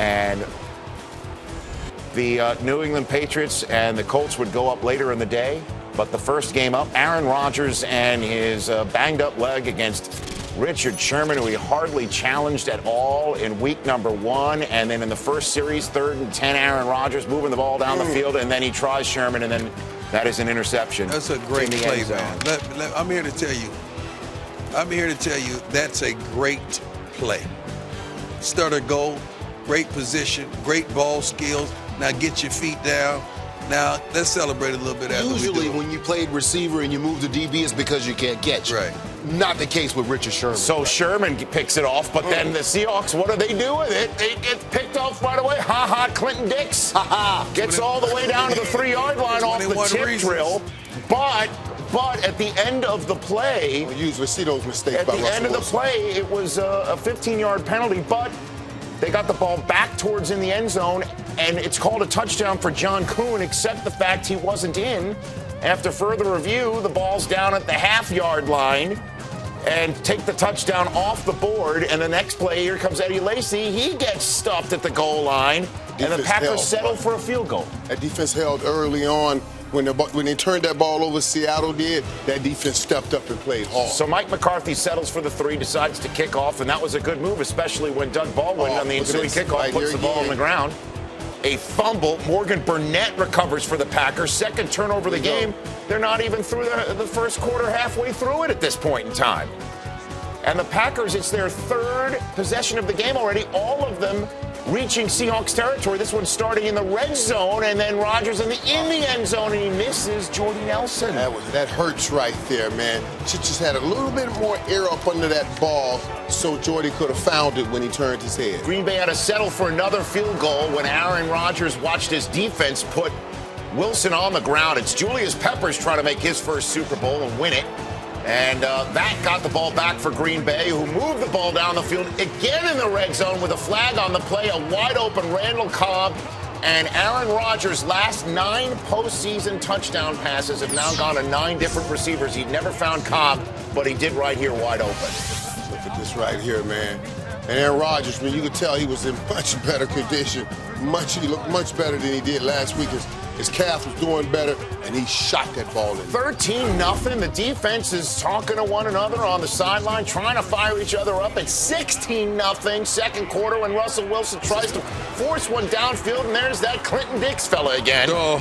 And the New England Patriots and the Colts would go up later in the day. But the first game up, Aaron Rodgers and his banged-up leg against Richard Sherman, who he hardly challenged at all in week number 1. And then in the first series, 3rd and 10, Aaron Rodgers moving the ball down the field, and then he tries Sherman, and then that is an interception. That's a great play, man. I'm here to tell you that's a great play. Start a goal, great position, great ball skills. Now get your feet down. Now, let's celebrate a little bit after Usually when you played receiver and you move to DB, it's because you can't catch. Right. Not the case with Richard Sherman. So Sherman picks it off, but then the Seahawks, what do they do with it? It gets picked off right away. Ha-ha, Clinton Dix. Ha-ha. Gets all the way down to the 3-yard line off the tip drill. But at the end of the play, usually see those mistakes. At the end of the play, it was a 15-yard penalty, but they got the ball back towards in the end zone, and it's called a touchdown for John Kuhn, except the fact he wasn't in. After further review, the ball's down at the half-yard line, and take the touchdown off the board. And the next play, here comes Eddie Lacy. He gets stuffed at the goal line, and the Packers settle for a field goal. That defense held early on. When they turned that ball over, Seattle did, that defense stepped up and played hard. So Mike McCarthy settles for the 3, decides to kick off, and that was a good move, especially when Doug Baldwin on the ensuing kickoff puts the ball on the ground. A fumble. Morgan Burnett recovers for the Packers. Second turnover of the game. They're not even through the first quarter, halfway through it at this point in time. And the Packers, it's their 3rd possession of the game already, all of them reaching Seahawks territory. This one starting in the red zone, and then Rodgers in the end zone, and he misses Jordy Nelson. That hurts right there, man. She just had a little bit more air up under that ball, so Jordy could have found it when he turned his head. Green Bay had to settle for another field goal when Aaron Rodgers watched his defense put Wilson on the ground. It's Julius Peppers trying to make his first Super Bowl and win it. And that got the ball back for Green Bay, who moved the ball down the field again in the red zone with a flag on the play, a wide-open Randall Cobb. And Aaron Rodgers' last 9 postseason touchdown passes have now gone to 9 different receivers. He'd never found Cobb, but he did right here wide open. Look at this right here, man. And Aaron Rodgers, man, you could tell he was in much better condition. He looked much better than he did last week. His calf was doing better, and he shot that ball in. 13-0. The defense is talking to one another on the sideline, trying to fire each other up. It's 16-0. Second quarter when Russell Wilson tries to force one downfield, and there's that Clinton Dix fella again. I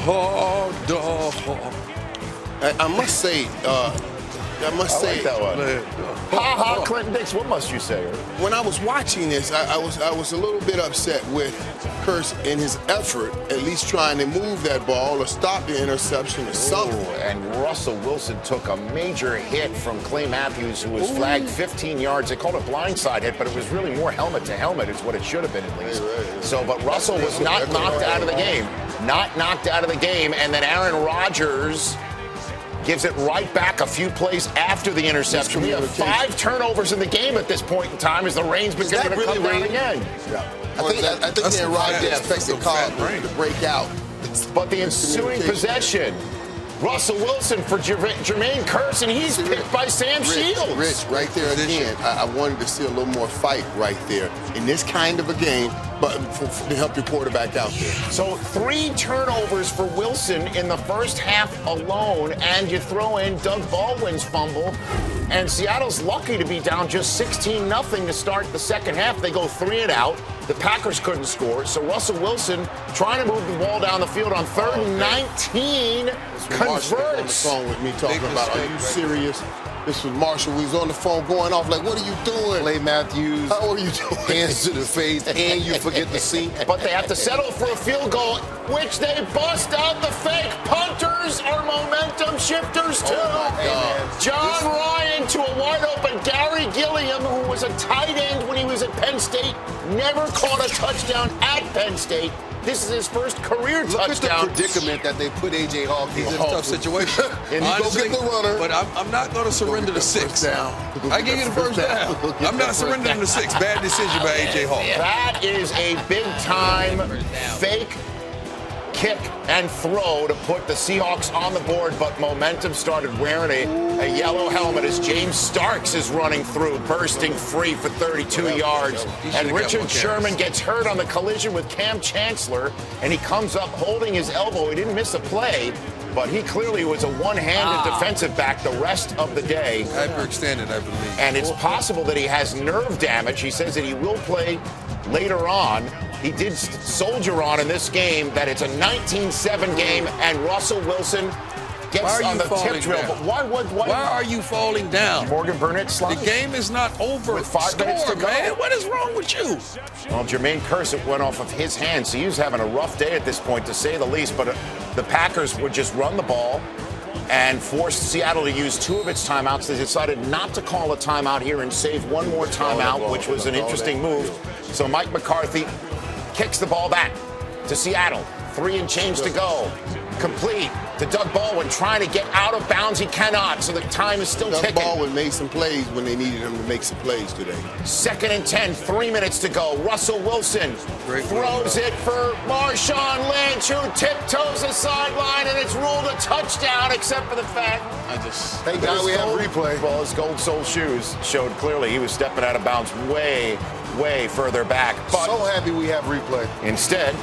must say, like that one. Ha-ha, Clinton Dix. What must you say? When I was watching this, I was a little bit upset with Kearse in his effort, at least trying to move that ball or stop the interception or something. And Russell Wilson took a major hit from Clay Matthews, who was flagged 15 yards. They called it a blindside hit, but it was really more helmet to helmet is what it should have been at least. So, but Russell was not knocked out of the game. Not knocked out of the game. And then Aaron Rodgers gives it right back a few plays after the interception. We have 5 turnovers in the game at this point in time as the rain's beginning to come down again. Yeah. I think Aaron Rodgers expected Cobb to break out. But the ensuing possession, Russell Wilson for Jermaine Kearse, and he's picked by Sam Shields. Rich, right there again. I wanted to see a little more fight right there in this kind of a game, but to help your quarterback out there. So 3 turnovers for Wilson in the first half alone, and you throw in Doug Baldwin's fumble, and Seattle's lucky to be down just 16-0 to start the second half. They go 3 and out. The Packers couldn't score, so Russell Wilson trying to move the ball down the field on 3rd and 19 converts. On the phone with me talking about, are you serious? This was Marshall. We was on the phone going off like, what are you doing? Clay Matthews. How are you doing? Hands to the face, and you forget the seat. But they have to settle for a field goal, which they bust out the fake. Punters are momentum shifters, too. John Ryan to a wide-open Gary Gilliam, who was a tight end when he was at Penn State, never caught a touchdown at Penn State. This is his first career touchdown. Look at the predicament that they put A.J. Hawk in. He's in a tough situation. And you go get the runner. But I'm not going to surrender the 6. I give you the first down. I'm not surrendering the 6. Bad decision by A.J. Hawk. That is a big-time fake kick and throw to put the Seahawks on the board, but momentum started wearing a yellow helmet as James Starks is running through, bursting free for 32 yards. And Richard Sherman gets hurt on the collision with Cam Chancellor, and he comes up holding his elbow. He didn't miss a play, but he clearly was a one-handed defensive back the rest of the day. Hyperextended, I believe. And it's possible that he has nerve damage. He says that he will play later on. He did soldier on in this game, that it's a 19-7 game, and Russell Wilson gets on the tip drill. But why are you falling down? Morgan Burnett slides. The game is not over. With 5 minutes to go. Man, what is wrong with you? Well, Jermaine Kersey went off of his hands, so he was having a rough day at this point, to say the least. But the Packers would just run the ball and forced Seattle to use 2 of its timeouts. They decided not to call a timeout here and save one more timeout, which was an interesting move. So Mike McCarthy kicks the ball back to Seattle. 3 and change to go. Complete to Doug Baldwin, trying to get out of bounds. He cannot, so the time is still ticking. Doug Baldwin made some plays when they needed him to make some plays today. 2nd and 10, 3 minutes to go. Russell Wilson throws it for Marshawn Lynch, who tiptoes the sideline, and it's ruled a touchdown, except for the fact thank God we have replay. Well, his gold sole shoes showed clearly he was stepping out of bounds way further back. But so happy we have replay. Instead,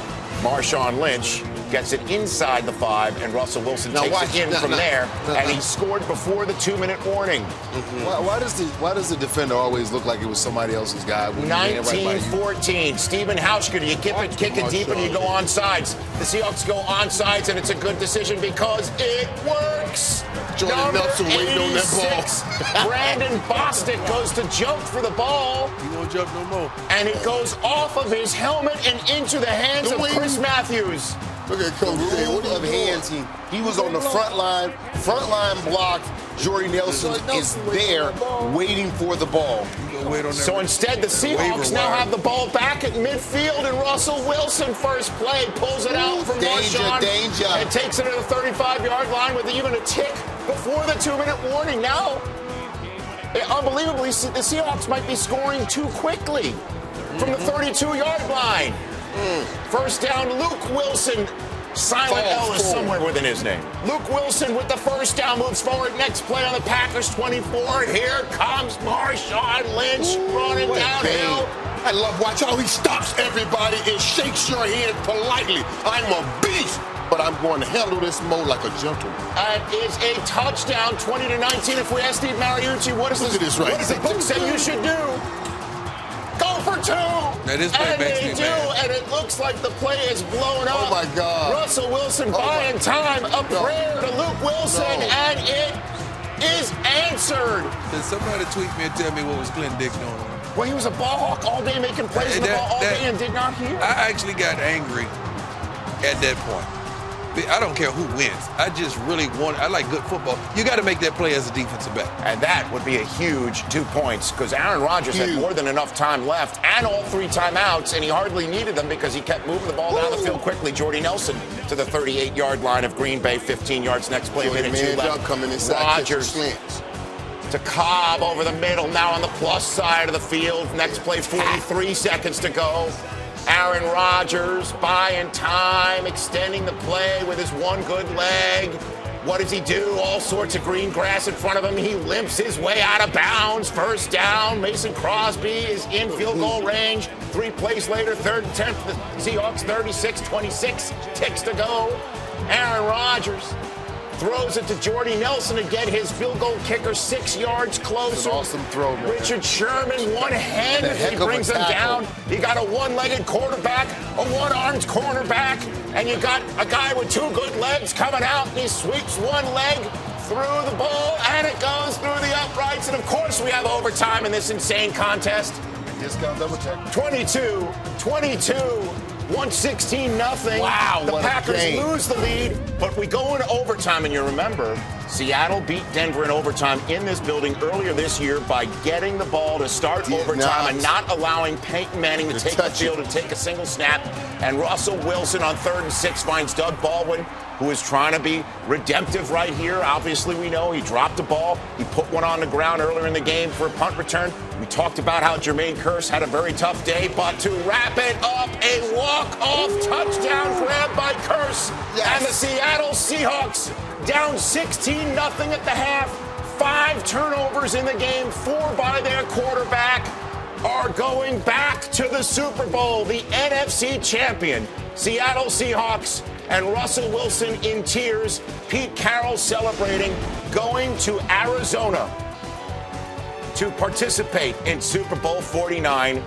Marshawn Lynch gets it inside the 5, and Russell Wilson takes it in from there, and he scored before the 2-minute warning. Why does the defender always look like it was somebody else's guy? 19-14. Stephen Hauschka, you kick it deep and you go onside. The Seahawks go onside, and it's a good decision because it works. Jordan Nelson waiting on that ball. Brandon Bostic goes to jump for the ball. He won't jump no more. And it goes off of his helmet and into the hands of Chris Matthews. Look at Coach Rule of hands. He was on the front line block. Jordy Nelson is there waiting for the ball. So instead, the Seahawks now have the ball back at midfield, and Russell Wilson, first play, pulls it out from Marshawn and takes it to the 35-yard line with even a tick before the 2-minute warning. Now, unbelievably, the Seahawks might be scoring too quickly from the 32-yard line. First down, Luke Wilson. Silent L is somewhere within his name. Luke Wilson with the first down, moves forward. Next play on the Packers 24. Here comes Marshawn Lynch running downhill. I love watch how he stops everybody and shakes your hand politely. I'm a beast, but I'm going to handle this more like a gentleman. And it's a touchdown, 20-19. If we ask Steve Mariucci, what does the book say you should do? Go for 2. That is and they do, and it looks like the play is blown up. Oh, my God. Russell Wilson buying time. A prayer to Luke Wilson, and it is answered. Did somebody tweet me and tell me what was Clint Dick doing? Well, he was a ball hawk all day, making plays in the ball all day and did not hear. I actually got angry at that point. I don't care who wins. I just really I like good football. You got to make that play as a defensive back. And that would be a huge 2 points because Aaron Rodgers had more than enough time left and all 3 timeouts, and he hardly needed them because he kept moving the ball down the field quickly. Jordy Nelson to the 38-yard line of Green Bay, 15 yards. Next play, minute 2 left. Coming inside, Rodgers to Cobb over the middle, now on the plus side of the field. Next play, 43 seconds to go. Aaron Rodgers buying time, extending the play with his one good leg. What does he do? All sorts of green grass in front of him. He limps his way out of bounds. First down. Mason Crosby is in field goal range. 3 plays later, 3rd and 10 for the Seahawks, 36-26. Ticks to go. Aaron Rodgers throws it to Jordy Nelson to get his field goal kicker 6 yards closer. That's an awesome throw, man. Richard Sherman, one-handed, he brings him down. You got a one-legged quarterback, a one-armed cornerback, and you got a guy with 2 good legs coming out, and he sweeps one leg through the ball, and it goes through the uprights. And, of course, we have overtime in this insane contest. Discount double check. 22-22. 116-0. Wow, the Packers lose the lead, but we go into overtime, and you remember Seattle beat Denver in overtime in this building earlier this year by getting the ball to start overtime and not allowing Peyton Manning to take the field and take a single snap. And Russell Wilson on 3rd and 6 finds Doug Baldwin, who is trying to be redemptive right here. Obviously, we know he dropped the ball. He put one on the ground earlier in the game for a punt return. We talked about how Jermaine Kearse had a very tough day, but to wrap it up, a walk-off touchdown grab by Kearse. Yes. And the Seattle Seahawks down 16-0 at the half. 5 turnovers in the game, 4 by their quarterback, are going back to the Super Bowl. The NFC champion, Seattle Seahawks, and Russell Wilson in tears. Pete Carroll celebrating, going to Arizona to participate in Super Bowl 49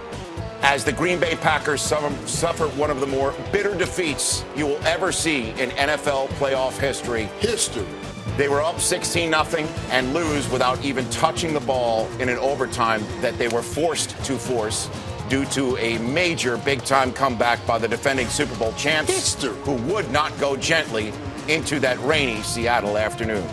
as the Green Bay Packers suffer one of the more bitter defeats you will ever see in NFL playoff history. They were up 16-0 and lose without even touching the ball in an overtime that they were forced to force due to a major big-time comeback by the defending Super Bowl champs, who would not go gently into that rainy Seattle afternoon.